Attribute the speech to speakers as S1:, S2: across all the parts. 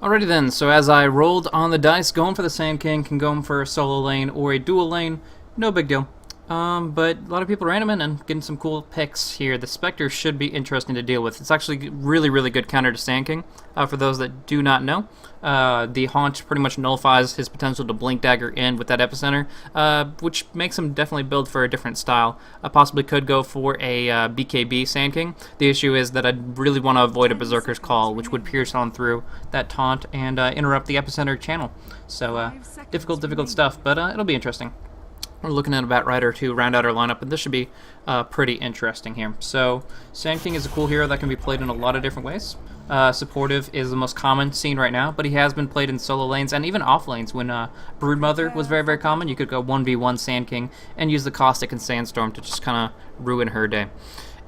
S1: Alrighty then, so as I rolled on the dice, going for the Sand King, can go for a solo lane or a dual lane, no big deal. But a lot of people ran him in and getting some cool picks here. The Spectre should be interesting to deal with. It's actually really, really good counter to Sand King. For those that do not know, the Haunt pretty much nullifies his potential to Blink Dagger in with that Epicenter, which makes him definitely build for a different style. I possibly could go for a BKB Sand King. The issue is that I'd really want to avoid a Berserker's Call, which would pierce on through that taunt and interrupt the Epicenter channel. So difficult stuff, but it'll be interesting. We're looking at a Batrider to round out our lineup, and this should be pretty interesting here. So, Sand King is a cool hero that can be played in a lot of different ways. Supportive is the most common seen right now, but he has been played in solo lanes and even off lanes. When Broodmother was very, very common, you could go 1v1 Sand King and use the Caustic and Sandstorm to just kind of ruin her day.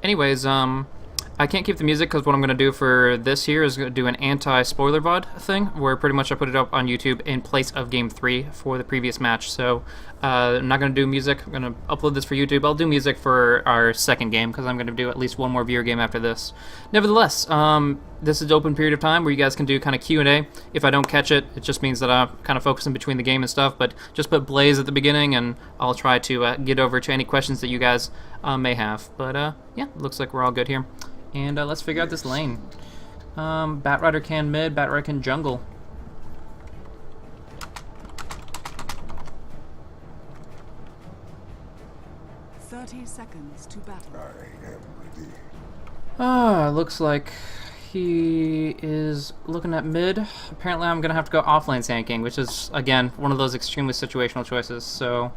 S1: Anyways, I can't keep the music because what I'm going to do for this here is going to do an anti-spoiler VOD thing, where pretty much I put it up on YouTube in place of Game 3 for the previous match. So I'm not going to do music. I'm going to upload this for YouTube. I'll do music for our second game because I'm going to do at least one more viewer game after this. Nevertheless, this is an open period of time where you guys can do kind of Q&A. If I don't catch it, it just means that I'm kind of focusing between the game and stuff, but just put Blaze at the beginning and I'll try to get over to any questions that you guys may have. But yeah, looks like we're all good here. And let's figure out this lane. Batrider can mid, Batrider can jungle.
S2: Seconds to battle.
S3: I am ready.
S1: Looks like he is looking at mid. Apparently I'm going to have to go offlane Sand King, which is, again, one of those extremely situational choices. So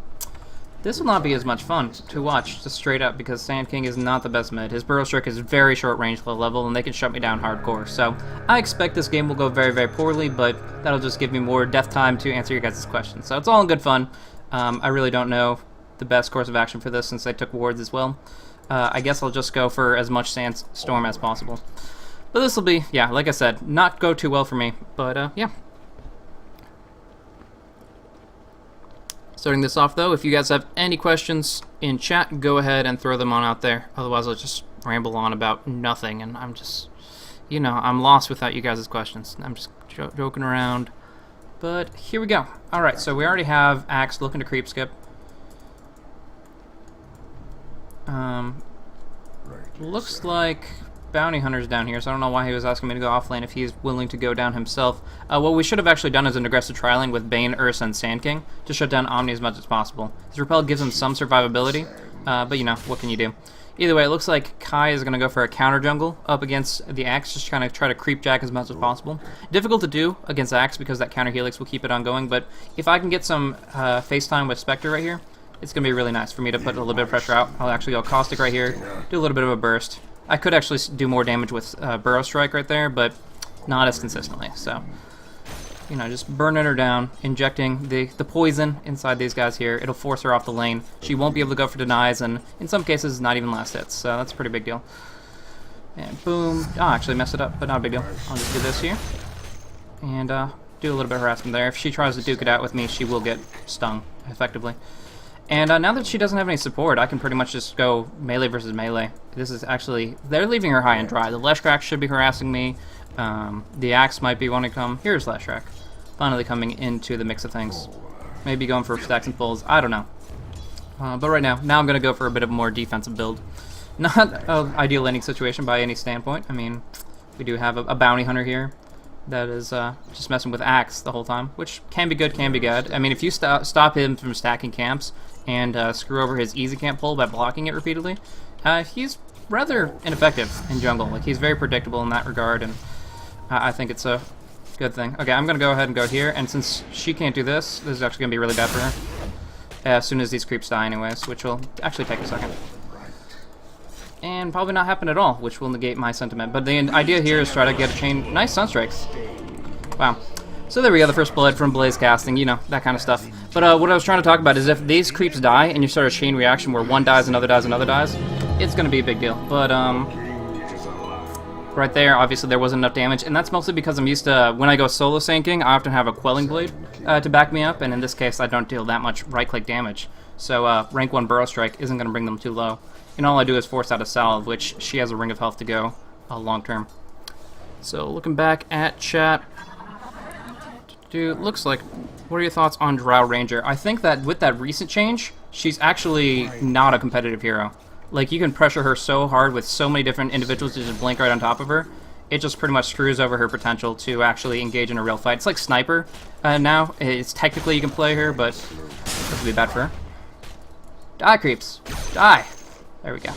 S1: this will not be as much fun to watch, just straight up, because Sand King is not the best mid. His Burrow Strike is very short range low level, and they can shut me down hardcore. So I expect this game will go very, very poorly, but that'll just give me more death time to answer your guys' questions. So it's all in good fun. I really don't know the best course of action for this since I took wards as well. I guess I'll just go for as much Sandstorm as possible. But this will be, yeah, like I said, not go too well for me, but yeah. Starting this off though, if you guys have any questions in chat, go ahead and throw them on out there. Otherwise I'll just ramble on about nothing, and I'm just, you know, I'm lost without you guys' questions. I'm just joking around. But here we go. Alright, so we already have Axe looking to creep skip. Looks like Bounty Hunter's down here, so I don't know why he was asking me to go offlane if he's willing to go down himself. What we should have actually done is an aggressive trialing with Bane, Ursa, and Sand King to shut down Omni as much as possible. His Repel gives him some survivability, but you know, what can you do? Either way, it looks like Kai is going to go for a counter jungle up against the Axe, just trying to try to creep Jack as much as possible. Difficult to do against Axe because that counter helix will keep it ongoing, but if I can get some FaceTime with Spectre right here, it's going to be really nice for me to put a little bit of pressure out. I'll actually go Caustic right here, do a little bit of a burst. I could actually do more damage with Burrow Strike right there, but not as consistently. So, you know, just burning her down, injecting the poison inside these guys here. It'll force her off the lane. She won't be able to go for denies, and in some cases, not even last hits. So that's a pretty big deal. And boom. Oh, I actually messed it up, but not a big deal. I'll just do this here. And do a little bit of harassment there. If she tries to duke it out with me, she will get stung, effectively. And now that she doesn't have any support, I can pretty much just go melee versus melee. This is actually, they're leaving her high and dry. The Leshrac should be harassing me. The Axe might be wanting to come. Here's Leshrac, finally coming into the mix of things. Maybe going for stacks and pulls, I don't know. But right now I'm going to go for a bit of a more defensive build. Not an ideal laning situation by any standpoint. I mean, we do have a Bounty Hunter here that is just messing with Axe the whole time, which can be good, can be good. I mean, if you stop him from stacking camps and screw over his easy camp pull by blocking it repeatedly, he's rather ineffective in jungle. Like, he's very predictable in that regard, and I think it's a good thing. Okay, I'm going to go ahead and go here, and since she can't do this, this is actually going to be really bad for her. As soon as these creeps die anyways, which will actually take a second. And probably not happen at all, which will negate my sentiment. But the idea here is try to get a chain. Nice Sunstrikes. Wow. So there we go, the first blood from Blaze casting, you know, that kind of stuff. But what I was trying to talk about is if these creeps die and you start a chain reaction where one dies, another dies, another dies, it's going to be a big deal. But right there, obviously there wasn't enough damage, and that's mostly because I'm used to, when I go solo sinking, I often have a Quelling Blade to back me up, and in this case I don't deal that much right-click damage. So rank 1 Burrow Strike isn't going to bring them too low. And all I do is force out a salve, which she has a ring of health to go long term. So looking back at chat, Dude, looks like... What are your thoughts on Drow Ranger? I think that with that recent change, she's actually not a competitive hero. Like, you can pressure her so hard with so many different individuals to just blink right on top of her. It just pretty much screws over her potential to actually engage in a real fight. It's like Sniper now. It's technically you can play her, but this would be bad for her. Die, creeps. Die. There we go.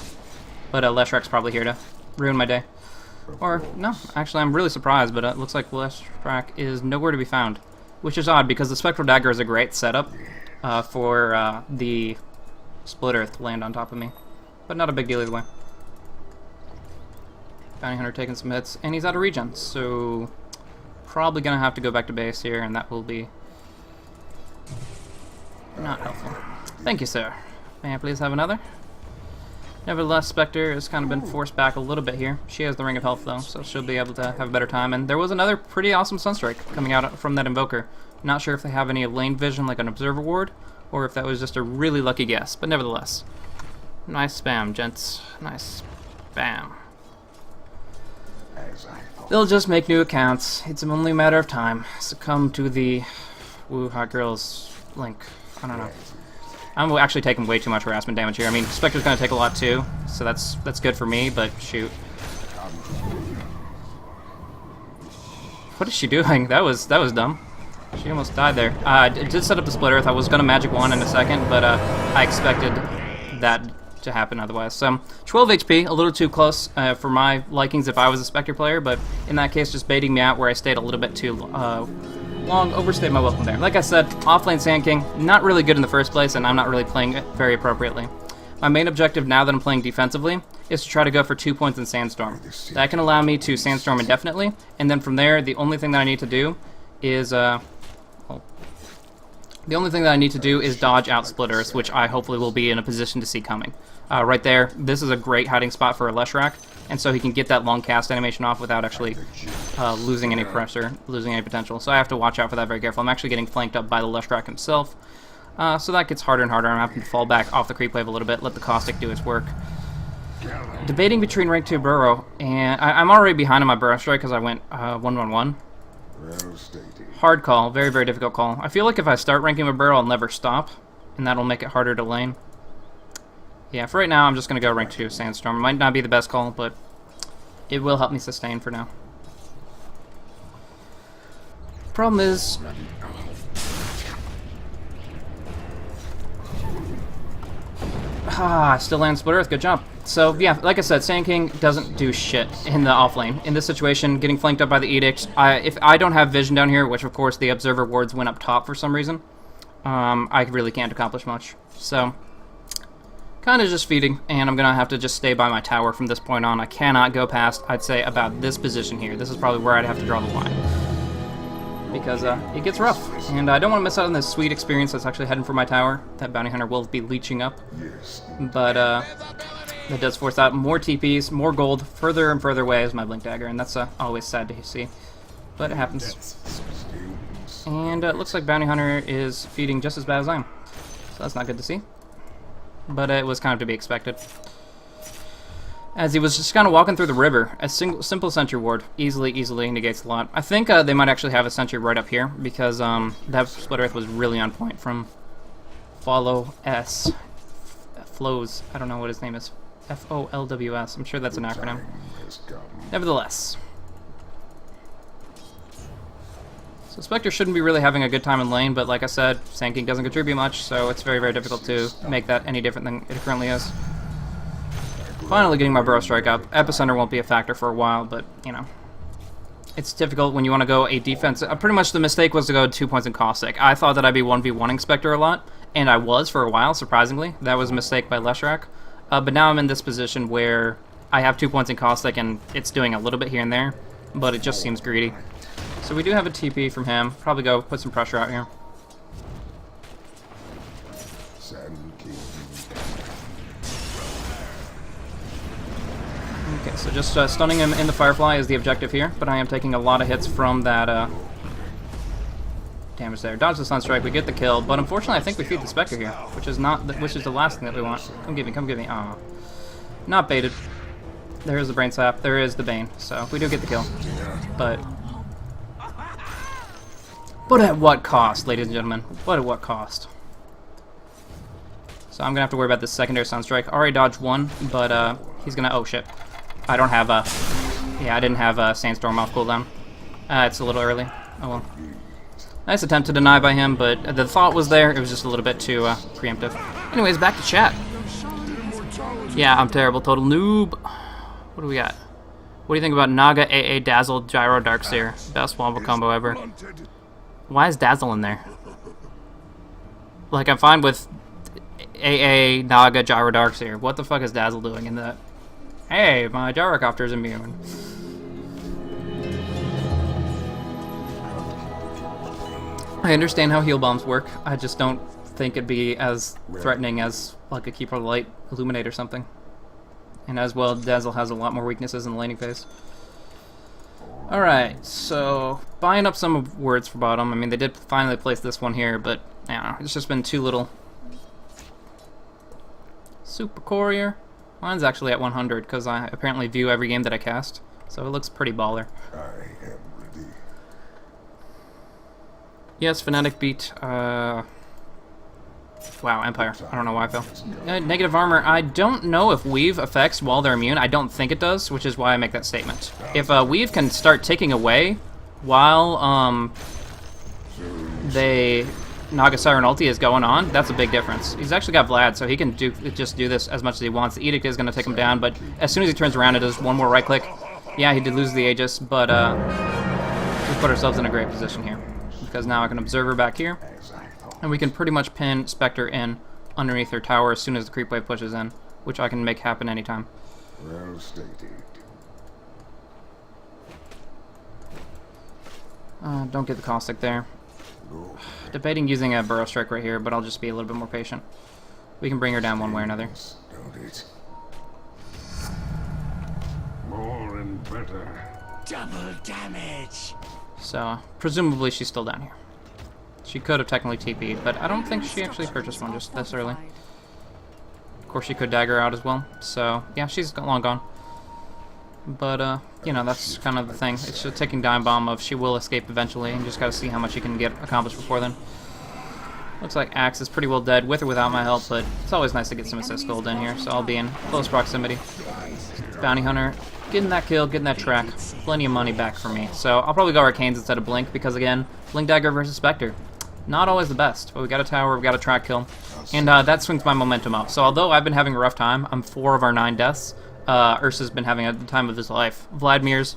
S1: But Leshrak's probably here to ruin my day. Or, no, actually I'm really surprised, but it looks like Leshrak is nowhere to be found. Which is odd, because the Spectral Dagger is a great setup for the Split Earth to land on top of me. But not a big deal either way. Bounty Hunter taking some hits, and he's out of regen, so probably gonna have to go back to base here, and that will be not helpful. Thank you, sir. May I please have another? Nevertheless, Spectre has kind of been forced back a little bit here. She has the Ring of Health, though, so she'll be able to have a better time. And there was another pretty awesome Sunstrike coming out from that Invoker. Not sure if they have any lane vision like an Observer Ward, or if that was just a really lucky guess, but nevertheless. Nice spam, gents. Nice spam. They'll just make new accounts. It's only a matter of time. Succumb to the Woo Hot Girls link. I don't know. I'm actually taking way too much harassment damage here. I mean, Spectre's gonna take a lot too, so that's good for me, but shoot. What is she doing? That was dumb. She almost died there. I did set up the Split Earth. I was gonna Magic Wand in a second, but I expected that to happen otherwise. So 12 HP, a little too close for my likings if I was a Spectre player, but in that case just baiting me out where I stayed a little bit too long, overstayed my welcome there. Like I said, offlane Sand King, not really good in the first place, and I'm not really playing it very appropriately. My main objective now that I'm playing defensively is to try to go for 2 points in Sandstorm. That can allow me to Sandstorm indefinitely, and then from there, the only thing that I need to do is dodge out Split Earth, which I hopefully will be in a position to see coming. Right there, this is a great hiding spot for a Leshrak, and so he can get that long cast animation off without actually losing any pressure, losing any potential. So I have to watch out for that very careful. I'm actually getting flanked up by the Leshrak himself, so that gets harder and harder. I'm having to fall back off the creep wave a little bit, let the Caustic do its work. Debating between rank 2 Burrow, and I'm already behind on my Burrow Strike because I went 1-1-1. Hard call, very, very difficult call. I feel like if I start ranking my Burrow, I'll never stop, and that'll make it harder to lane. Yeah, for right now, I'm just going to go rank 2 Sandstorm. It might not be the best call, but it will help me sustain for now. Problem is... I still land Split Earth, good job. So, yeah, like I said, Sand King doesn't do shit in the offlane. In this situation, getting flanked up by the Edict, if I don't have vision down here, which of course the Observer Wards went up top for some reason, I really can't accomplish much. So... kind of just feeding, and I'm going to have to just stay by my tower from this point on. I cannot go past, I'd say, about this position here. This is probably where I'd have to draw the line. Because it gets rough, and I don't want to miss out on this sweet experience that's actually heading for my tower. That Bounty Hunter will be leeching up. But that does force out more TPs, more gold, further and further away as my Blink Dagger, and that's always sad to see. But it happens. And it looks like Bounty Hunter is feeding just as bad as I am. So that's not good to see. But it was kind of to be expected. As he was just kind of walking through the river, a simple sentry ward easily negates a lot. I think they might actually have a sentry right up here, because that Split Earth was really on point from Follow S. Flows, I don't know what his name is. F-O-L-W-S, I'm sure that's an acronym. Nevertheless. So Spectre shouldn't be really having a good time in lane, but like I said, Sand King doesn't contribute much, so it's very, very difficult to make that any different than it currently is. Finally getting my Burrow Strike up. Epicenter won't be a factor for a while, but, you know. It's difficult when you want to go a defense. Pretty much the mistake was to go 2 points in Caustic. I thought that I'd be 1v1ing Spectre a lot, and I was for a while, surprisingly. That was a mistake by Leshrak. But now I'm in this position where I have 2 points in Caustic, and it's doing a little bit here and there, but it just seems greedy. So we do have a TP from him. Probably go put some pressure out here. Okay, so just stunning him in the Firefly is the objective here, but I am taking a lot of hits from that damage there. Dodge the Sunstrike, we get the kill, but unfortunately I think we feed the Spectre here, which is the last thing that we want. Come get me, come get me. Aw. Not baited. There is the Brain Sap, there is the Bane, so we do get the kill. But But at what cost, ladies and gentlemen? But at what cost? So I'm gonna have to worry about this secondary Sunstrike. Already dodged one, but he's gonna. Oh shit! I don't have a. Yeah, I didn't have a Sandstorm off cooldown. It's a little early. Oh well. Nice attempt to deny by him, but the thought was there. It was just a little bit too preemptive. Anyways, back to chat. Yeah, I'm terrible. Total noob. What do we got? What do you think about Naga AA Dazzle Gyro Darkseer? Best wombo combo ever. Why is Dazzle in there? Like, I'm fine with AA Naga Gyro Darkseer. What the fuck is Dazzle doing in that? Hey, my gyrocopter's immune. I understand how heal bombs work. I just don't think it'd be as threatening as like a Keeper of the Light Illuminate or something. And as well, Dazzle has a lot more weaknesses in the laning phase. Alright, so buying up some words for bottom. I mean, they did finally place this one here, but I don't know, it's just been too little. Super Courier. Mine's actually at 100 because I apparently view every game that I cast, so it looks pretty baller.
S3: I am ready.
S1: Yes, Fnatic beat, wow, Empire. I don't know why I fell. Negative armor. I don't know if weave affects while they're immune. I don't think it does, which is why I make that statement. If weave can start taking away while Naga Siren ulti is going on, that's a big difference. He's actually got Vlad, so he can just do this as much as he wants. The Edict is going to take him down, but as soon as he turns around, it does one more right click. Yeah, he did lose the Aegis, but we put ourselves in a great position here. Because now I can Observer back here, and we can pretty much pin Spectre in underneath her tower as soon as the creep wave pushes in, which I can make happen anytime.
S3: Well stated.
S1: Don't get the caustic there. Debating using a Burrow Strike right here, but I'll just be a little bit more patient. We can bring her down one way or another.
S3: Don't it?
S2: More and better.
S4: Double damage.
S1: So, presumably she's still down here. She could have technically TP'd, but I don't think she actually purchased one just this early. Of course, she could dagger out as well. So, yeah, she's long gone. But, you know, that's kind of the thing. It's just taking Dime Bomb of she will escape eventually, and just gotta see how much you can get accomplished before then. Looks like Axe is pretty well dead, with or without my help, but it's always nice to get some assist gold in here, so I'll be in close proximity. Bounty Hunter, getting that kill, getting that track, plenty of money back for me. So I'll probably go Arcanes instead of Blink, because again, Blink Dagger versus Spectre. Not always the best, but we got a tower, we got a track kill, and that swings my momentum up. So although I've been having a rough time, I'm 4 of our 9 deaths. Ursa's been having a time of his life. Vladimir's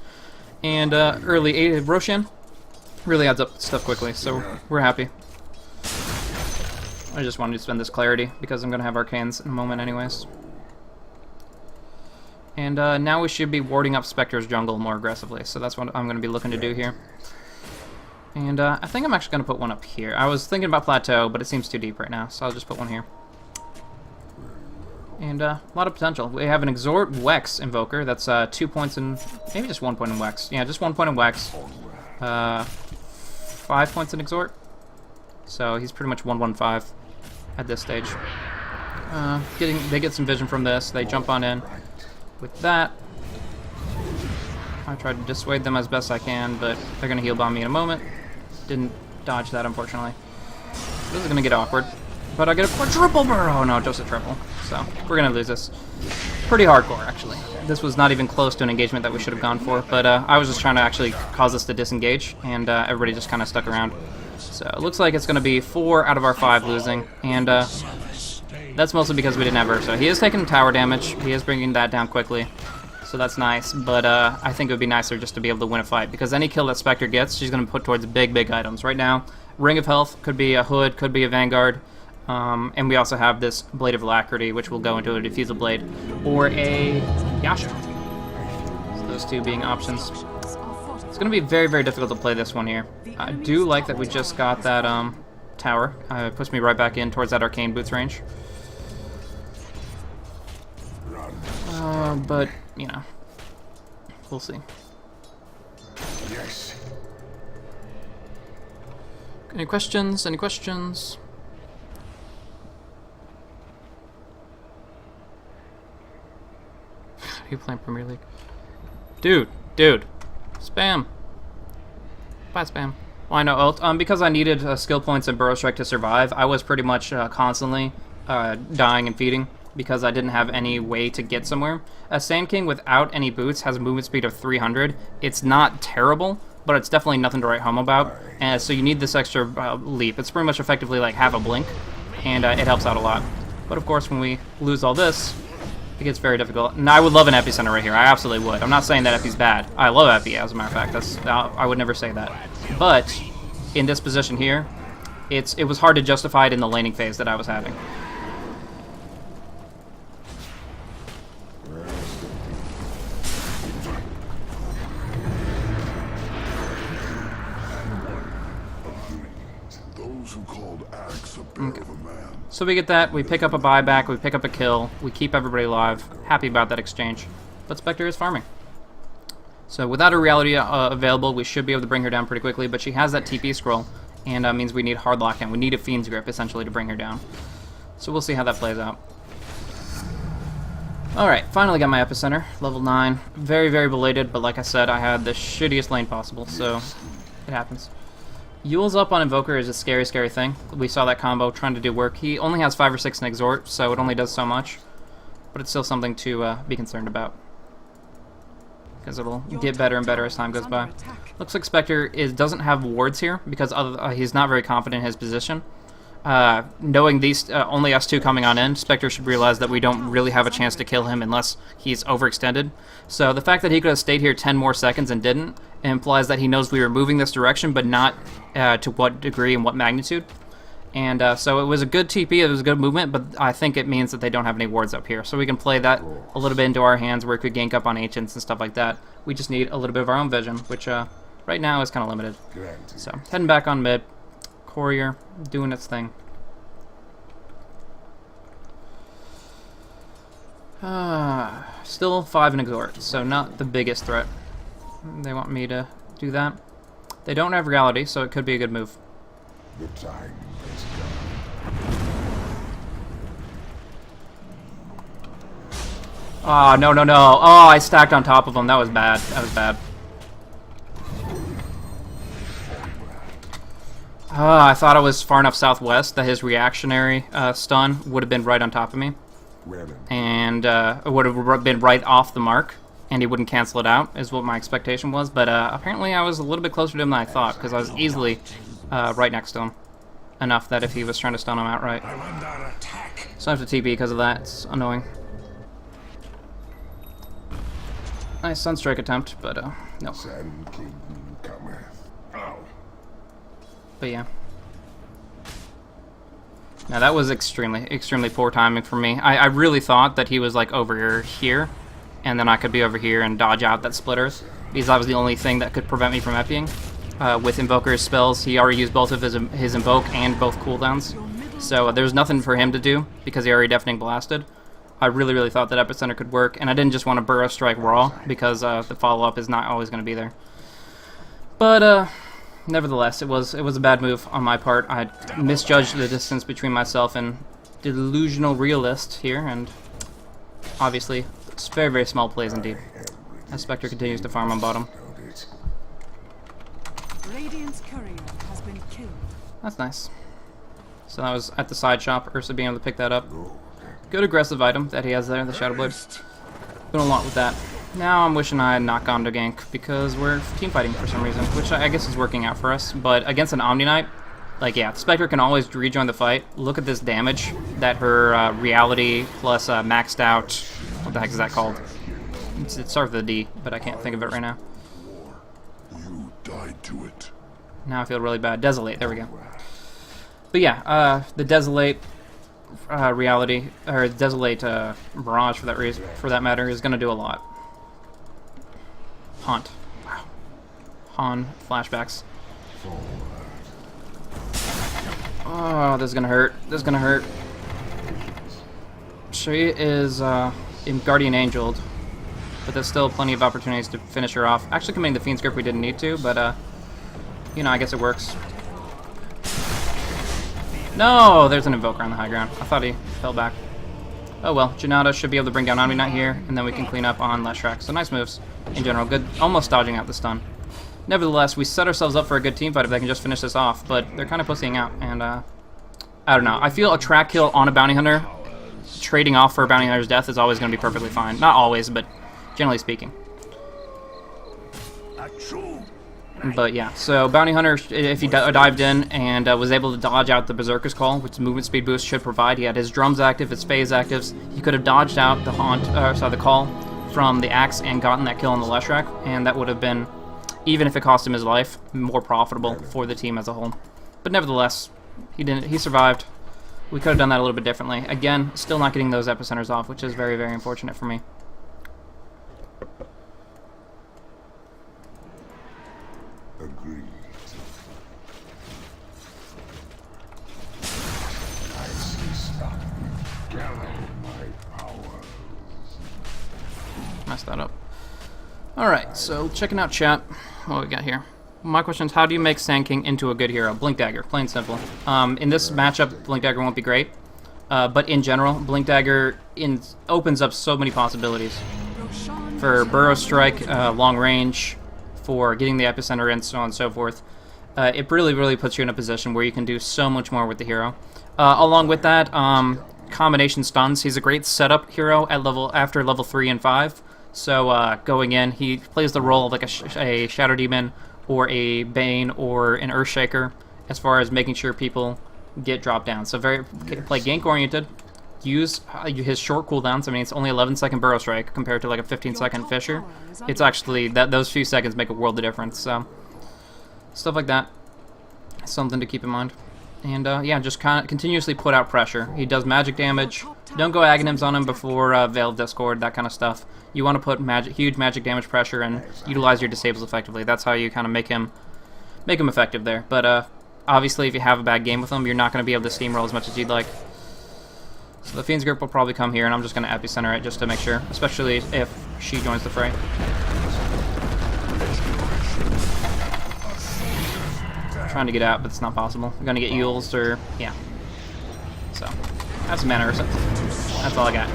S1: and early Roshan really adds up stuff quickly, so we're happy. I just wanted to spend this clarity because I'm going to have Arcanes in a moment anyways. And now we should be warding up Spectre's jungle more aggressively, so that's what I'm going to be looking to do here. And I think I'm actually going to put one up here. I was thinking about Plateau, but it seems too deep right now, so I'll just put one here. And a lot of potential. We have an Exhort Wex Invoker. That's 2 points in... maybe just 1 point in Wex. Yeah, just 1 point in Wex. 5 points in Exhort. So he's pretty much 115 at this stage. They get some vision from this. They jump on in with that. I tried to dissuade them as best I can, but they're going to heal bomb me in a moment. Didn't dodge that, unfortunately. This is going to get awkward. But I get a quadruple burrow. Oh no, just a triple. So we're gonna lose this. Pretty hardcore, actually. This was not even close to an engagement that we should have gone for. But I was just trying to actually cause us to disengage, and everybody just kind of stuck around. So it looks like it's gonna be 4 out of our 5 losing, and that's mostly because we didn't have Ursa. He is taking tower damage. He is bringing that down quickly. So that's nice, but I think it would be nicer just to be able to win a fight, because any kill that Spectre gets, she's going to put towards big items. Right now, Ring of Health could be a Hood, could be a Vanguard, and we also have this Blade of Alacrity, which will go into a Diffusal Blade, or a Yasha. So those two being options. It's going to be very difficult to play this one here. I do like that we just got that tower. It puts me right back in towards that Arcane Boots range. But, you know, we'll see.
S3: Yes.
S1: Any questions? Any questions? Are you playing Premier League? Dude. Spam. Bye, spam. Well, I know, because I needed skill points and Burrow Strike to survive, I was pretty much constantly dying and feeding because I didn't have any way to get somewhere. A Sand King without any boots has a movement speed of 300. It's not terrible, but it's definitely nothing to write home about. And so you need this extra leap. It's pretty much effectively like half a blink, and it helps out a lot. But of course, when we lose all this, it gets very difficult. And I would love an Epicenter right here. I absolutely would. I'm not saying that Epi's bad. I love Epi, as a matter of fact. I would never say that. But in this position here, it was hard to justify it in the laning phase that I was having.
S3: Those who called Axe a bear of a man.
S1: So we get that, we pick up a buyback, we pick up a kill, we keep everybody alive. Happy about that exchange. But Spectre is farming. So without a reality available, we should be able to bring her down pretty quickly, but she has that TP scroll, and means we need hard lockdown. We need a Fiend's Grip, essentially, to bring her down. So we'll see how that plays out. Alright, finally got my Epicenter, level 9. Very, very belated, but like I said, I had the shittiest lane possible, so it happens. Yule's up on Invoker is a scary, scary thing. We saw that combo trying to do work. He only has 5 or 6 in Exhort, so it only does so much. But it's still something to be concerned about, because it'll get better and better as time goes by. Looks like Spectre doesn't have wards here, because he's not very confident in his position. Knowing these only us two coming on in, Spectre should realize that we don't really have a chance to kill him unless he's overextended. So the fact that he could have stayed here 10 more seconds and didn't implies that he knows we were moving this direction, but not to what degree and what magnitude. And so it was a good TP, it was a good movement, but I think it means that they don't have any wards up here. So we can play that a little bit into our hands where we could gank up on Ancients and stuff like that. We just need a little bit of our own vision, which right now is kind of limited. So heading back on mid. Courier doing its thing. Still 5 in Exhort, so not the biggest threat. They want me to do that. They don't have reality, so it could be a good move.
S3: The time has come.
S1: Oh, no, no, no. Oh, I stacked on top of him. That was bad. That was bad. I thought I was far enough southwest that his reactionary stun would have been right on top of me. And it would have been right off the mark, and he wouldn't cancel it out, is what my expectation was. But apparently I was a little bit closer to him than I thought, because I was easily right next to him. Enough that if he was trying to stun him outright. So I have to TP because of that. It's annoying. Nice Sunstrike attempt, but no.
S3: Sand King cometh. Ow.
S1: But yeah. Now that was extremely, extremely poor timing for me. I really thought that he was like over here, and then I could be over here and dodge out that splitter, because that was the only thing that could prevent me from Epiing. With Invoker's spells, he already used both of his Invoke and both cooldowns, so there's nothing for him to do because he already Deafening Blasted. I really, really thought that Epicenter could work, and I didn't just want to Burrow Strike raw because the follow-up is not always going to be there. But nevertheless, it was a bad move on my part. I misjudged the distance between myself and delusional realist here, and obviously it's very, very small plays indeed. As Spectre continues to farm on bottom.
S5: Radiant's courier has been killed.
S1: That's nice. So that was at the side shop, Ursa being able to pick that up. Good aggressive item that he has there, the Shadow Blade. Doing a lot with that. Now I'm wishing I had not gone to gank because we're team fighting for some reason, which I guess is working out for us. But against an Omni Knight, like yeah, Spectre can always rejoin the fight. Look at this damage that her reality plus maxed out. What the heck is that called? It starts with a D, but I can't think of it right now.
S3: You died to it.
S1: Now I feel really bad. Desolate, there we go. But yeah, the Desolate reality, or Desolate Mirage for that matter, is going to do a lot. Haunt. Wow. Han flashbacks. Oh, this is going to hurt. This is going to hurt. She is Guardian Angeled, but there's still plenty of opportunities to finish her off. Actually committing the Fiend's Grip we didn't need to, but you know, I guess it works. No, there's an Invoker on the high ground. I thought he fell back. Oh well, Janata should be able to bring down Omni Knight here, and then we can clean up on Leshrac. So nice moves in general. Good, almost dodging out the stun. Nevertheless, we set ourselves up for a good team fight if they can just finish this off, but they're kind of pussying out, and I don't know. I feel a track kill on a bounty hunter, trading off for a bounty hunter's death is always going to be perfectly fine. Not always, but generally speaking. But yeah, so bounty hunter, if he dived in and was able to dodge out the berserker's call, which movement speed boost should provide, he had his drums active, his phase actives. He could have dodged out the the call from the axe and gotten that kill on the Leshrac, and that would have been, even if it cost him his life, more profitable for the team as a whole. But nevertheless, he didn't. He survived. We could have done that a little bit differently. Again, still not getting those epicenters off, which is very, very unfortunate for me.
S3: Agreed. Gather my powers.
S1: Messed that up. Alright, so checking out chat. What we got here? My question is, how do you make Sand King into a good hero? Blink Dagger, plain simple. In this matchup, Blink Dagger won't be great. But in general, Blink Dagger opens up so many possibilities. For Burrow Strike, long range, for getting the epicenter and so on and so forth. It really, really puts you in a position where you can do so much more with the hero. Along with that, combination stuns. He's a great setup hero at after level 3 and 5. So going in, he plays the role of like a Shadow Demon or a Bane or an Earthshaker as far as making sure people get dropped down. So play gank oriented. Use his short cooldowns. I mean, it's only 11-second Burrow Strike compared to like a 15-second Fissure. It's actually those few seconds make a world of difference. So stuff like that, something to keep in mind. And yeah, just continuously put out pressure. He does magic damage. Don't go Aghanims on him before Veil of Discord, that kind of stuff. You want to put huge magic damage pressure and utilize your disables effectively. That's how you kind of make him effective there. But obviously, if you have a bad game with him, you're not going to be able to steamroll as much as you'd like. So the Fiend's Grip will probably come here, and I'm just going to epicenter it just to make sure, especially if she joins the fray. Trying to get out, but it's not possible. I'm going to get Yules or, yeah. So, have some mana or something. That's all I got.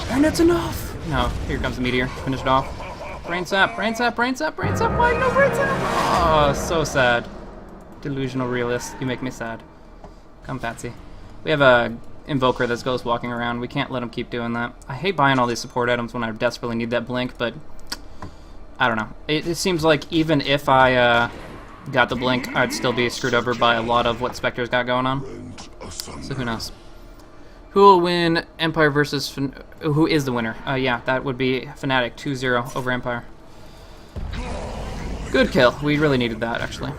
S1: And it's enough! No, here comes the meteor. Finish it off. Brain sap, brain sap, brain sap, brain sap. Why no brain sap? Oh, so sad. Delusional realist. You make me sad. Come, Patsy. We have a Invoker that's ghost walking around. We can't let him keep doing that. I hate buying all these support items when I desperately need that blink, but I don't know. It seems like even if I got the blink, I'd still be screwed over by a lot of what Spectre's got going on. So who knows? Who will win Empire versus... who is the winner? Yeah, that would be Fnatic 2-0 over Empire. Good kill. We really needed that, actually.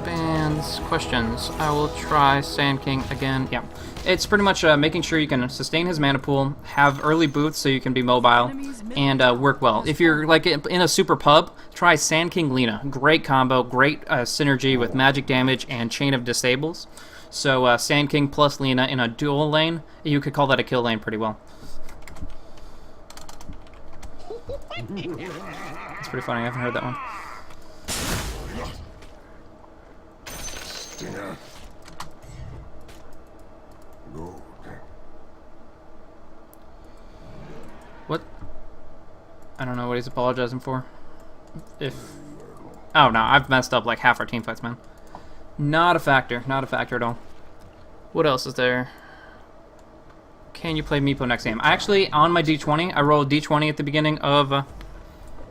S1: Bans, questions. I will try Sand King again. Yeah. It's pretty much making sure you can sustain his mana pool, have early boots so you can be mobile, and work well. If you're like in a super pub, try Sand King Lina. Great combo, great synergy with magic damage and chain of disables. So Sand King plus Lina in a dual lane, you could call that a kill lane pretty well. It's pretty funny, I haven't heard that one.
S3: Stinger. Good.
S1: What? I don't know what he's apologizing for. Oh no, I've messed up like half our team fights, man. Not a factor. Not a factor at all. What else is there? Can you play Meepo next game? I actually, on my D20, I rolled D20 at the beginning of...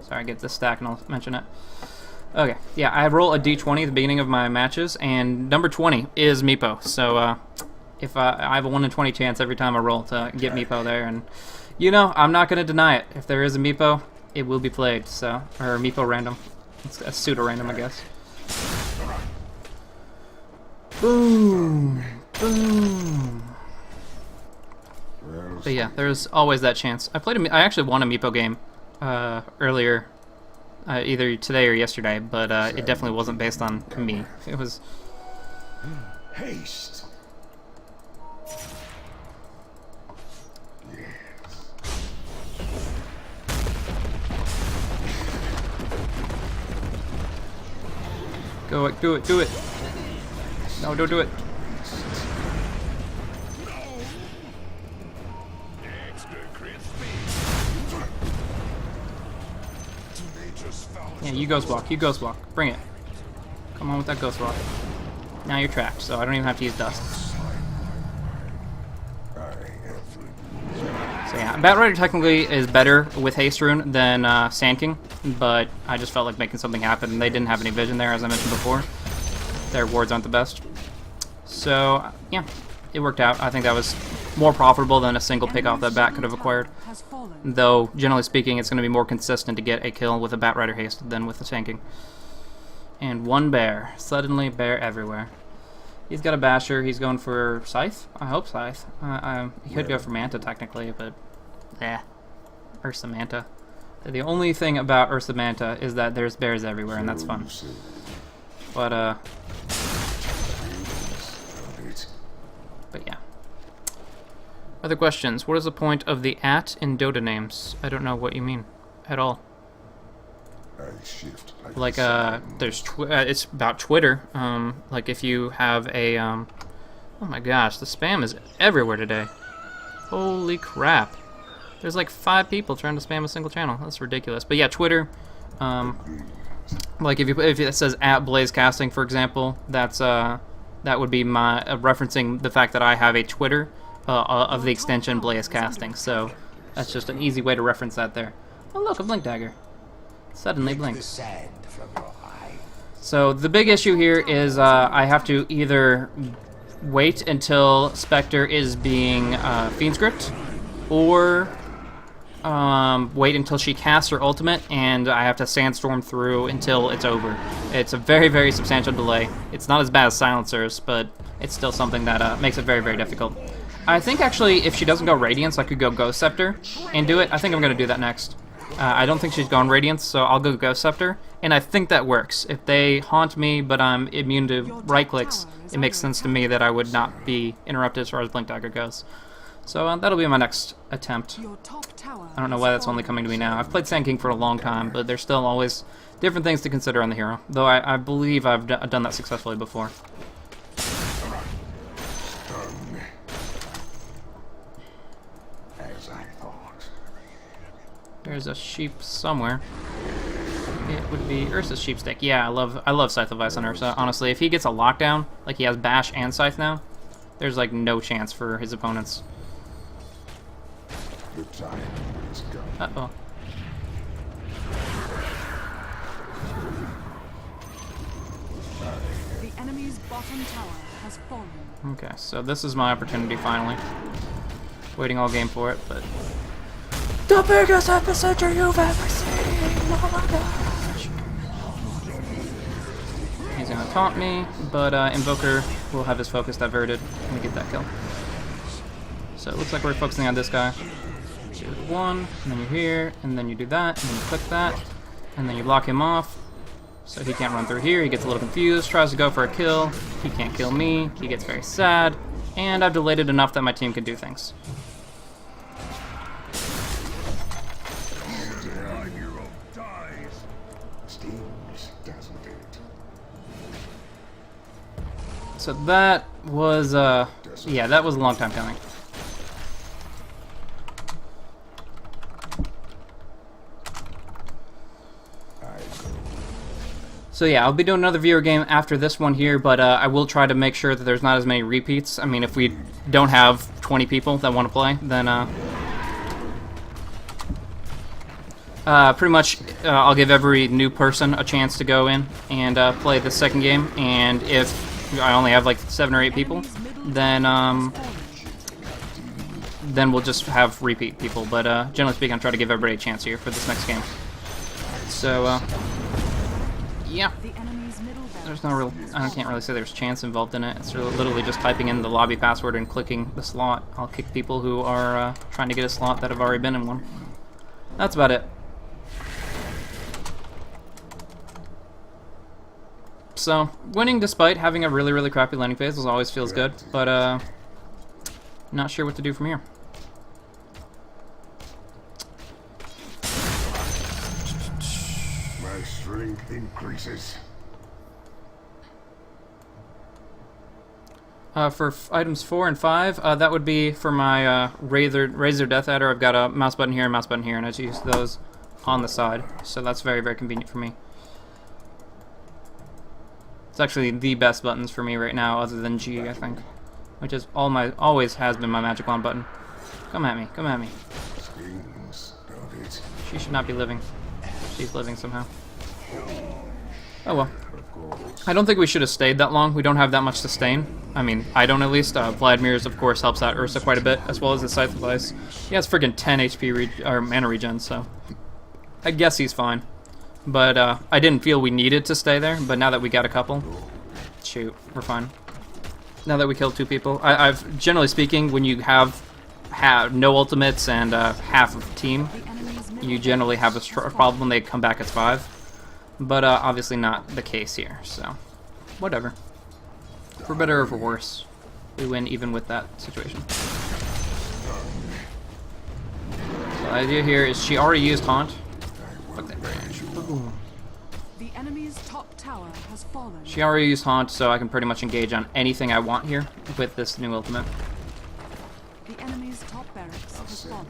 S1: sorry, I get this stack and I'll mention it. Okay, yeah, I roll a D20 at the beginning of my matches, and number 20 is Meepo. So, if I have a 1 in 20 chance every time I roll to get Meepo there, and, you know, I'm not going to deny it. If there is a Meepo, it will be played, so... Or Meepo random. It's a pseudo-random, I guess. Boom! Boom! But yeah, there's always that chance. I actually won a Meepo game earlier, either today or yesterday, but it definitely wasn't based on me. It was...
S3: Haste.
S1: Go it, do it, do it! No, don't do it. Yeah, you ghost walk. You ghost walk. Bring it. Come on with that ghost walk. Now you're trapped, so I don't even have to use dust. So yeah, Bat Rider technically is better with Haste Rune than Sand King, but I just felt like making something happen, and they didn't have any vision there, as I mentioned before. Their wards aren't the best. So, yeah, it worked out. I think that was more profitable than a single pick off that Bat could have acquired. Though, generally speaking, it's going to be more consistent to get a kill with a Bat Rider Haste than with a Sand King. And one bear. Suddenly, bear everywhere. He's got a Basher. He's going for Scythe? I hope Scythe. He could go for Manta, technically, but... Ursa Manta. The only thing about Ursa Manta is that there's bears everywhere, and that's fun. But yeah. Other questions? What is the point of the @ in Dota names? I don't know what you mean at all. Like there's it's about Twitter. Like if you have a oh my gosh, the spam is everywhere today. Holy crap! There's like 5 people trying to spam a single channel. That's ridiculous. But yeah, Twitter. Like if it says @BlazeCasting, for example, that's that would be my referencing the fact that I have a Twitter of the extension BlazeCasting. So that's just an easy way to reference that there. Oh look, a blink dagger. Suddenly blinked. So the big issue here is I have to either wait until Spectre is being Fiend Script, or wait until she casts her ultimate, and I have to Sandstorm through until it's over. It's a very, very substantial delay. It's not as bad as Silencers, but it's still something that makes it very, very difficult. I think actually if she doesn't go Radiance, I could go Ghost Scepter and do it. I think I'm going to do that next. I don't think she's going Radiance, so I'll go Ghost Scepter, and I think that works. If they haunt me, but I'm immune to right-clicks, it makes sense to me that I would not be interrupted as far as Blink Dagger goes. So that'll be my next attempt. I don't know why that's only coming to me now. I've played Sand King for a long time, but there's still always different things to consider on the hero, though I believe I've done that successfully before. There's a sheep somewhere. It would be Ursa's Sheepstick. Yeah, I love Scythe of Ice on Ursa. Honestly, if he gets a lockdown, like he has Bash and Scythe now, there's like no chance for his opponents. Uh-oh.
S5: The enemy's bottom tower has fallen.
S1: Okay, so this is my opportunity finally. Waiting all game for it, but... The biggest epicenter you've ever seen! Oh my gosh! He's gonna taunt me, but Invoker will have his focus diverted and we get that kill. So it looks like we're focusing on this guy. So you do 1, and then you're here, and then you do that, and then you click that, and then you block him off. So he can't run through here, he gets a little confused, tries to go for a kill, he can't kill me, he gets very sad, and I've delayed it enough that my team can do things. So that was, yeah, that was a long time coming. So yeah, I'll be doing another viewer game after this one here, but I will try to make sure that there's not as many repeats. I mean, if we don't have 20 people that want to play, then pretty much I'll give every new person a chance to go in and play the second game, and if I only have like 7 or 8 people, then we'll just have repeat people. But generally speaking, I'll try to give everybody a chance here for this next game. So yeah, there's no real, I can't really say there's chance involved in it. It's literally just typing in the lobby password and clicking the slot. I'll kick people who are trying to get a slot that have already been in one. That's about it. So, winning despite having a really, really crappy landing phase always feels good, but not sure what to do from here.
S3: My strength increases.
S1: For items 4 and 5, that would be for my Razor Death Adder. I've got a mouse button here and mouse button here, and I just use those on the side, so that's very, very convenient for me. It's actually the best buttons for me right now, other than G, I think, which is always has been my magic wand button. Come at me, come at me.
S3: Stings, don't it?
S1: She should not be living. She's living somehow. Oh well.
S3: Of course.
S1: I don't think we should have stayed that long. We don't have that much sustain. I mean, I don't at least. Vladimir's, of course, helps out Ursa quite a bit, as well as the Scythe of Ice. He has friggin' 10 HP or mana regen, so I guess he's fine. But I didn't feel we needed to stay there, but now that we got a couple, shoot, we're fine. Now that we killed 2 people. I've generally speaking, when you have no ultimates and half of the team, you generally have a problem when they come back as 5. But obviously not the case here, so whatever. For better or for worse, we win even with that situation. So the idea here is she already used Haunt. Fuck that range. Boom.
S5: The enemy's top tower has fallen.
S1: She already used Haunt, so I can pretty much engage on anything I want here with this new ultimate.
S5: The enemy's top barracks has fallen.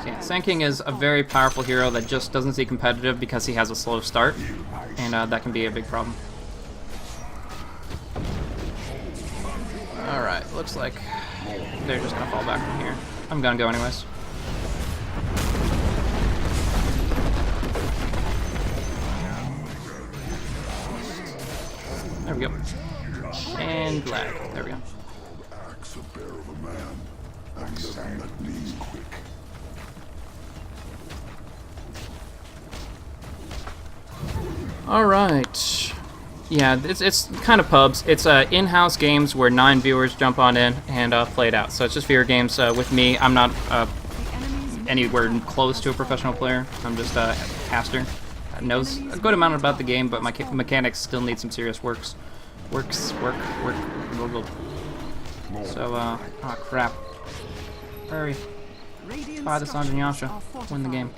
S1: Yeah, Sand King is a very powerful hero that just doesn't see competitive because he has a slow start, and that can be a big problem. Alright, looks like they're just gonna fall back from here. I'm gonna go anyways. There we go. And black. There we go.
S3: Axe a bear of a man. I'm saying that means quick.
S1: Alright. Yeah, it's kind of pubs. It's in-house games where 9 viewers jump on in and play it out. So it's just viewer games with me. I'm not anywhere close to a professional player. I'm just a caster that knows a good amount about the game, but my mechanics still need some serious work. So, oh crap. Hurry. Buy the Sanj and Yasha. Win the game.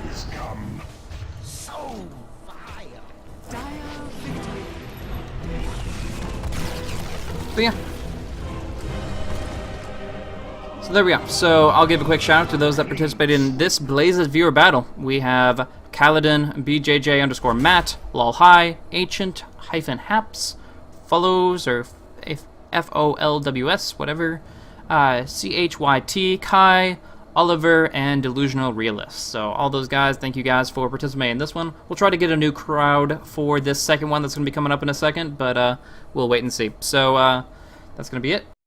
S3: He's come.
S4: So vile.
S5: Dire victory.
S1: But yeah. So there we go. So I'll give a quick shout out to those that participated in this Blazes viewer battle. We have Kaladin, BJJ_Matt, LolHigh, Ancient-Haps, Follows, or FOLWS, whatever, CHYT, Kai, Oliver, and Delusional Realist. So all those guys, thank you guys for participating in this one. We'll try to get a new crowd for this second one that's going to be coming up in a second, but we'll wait and see. So that's going to be it.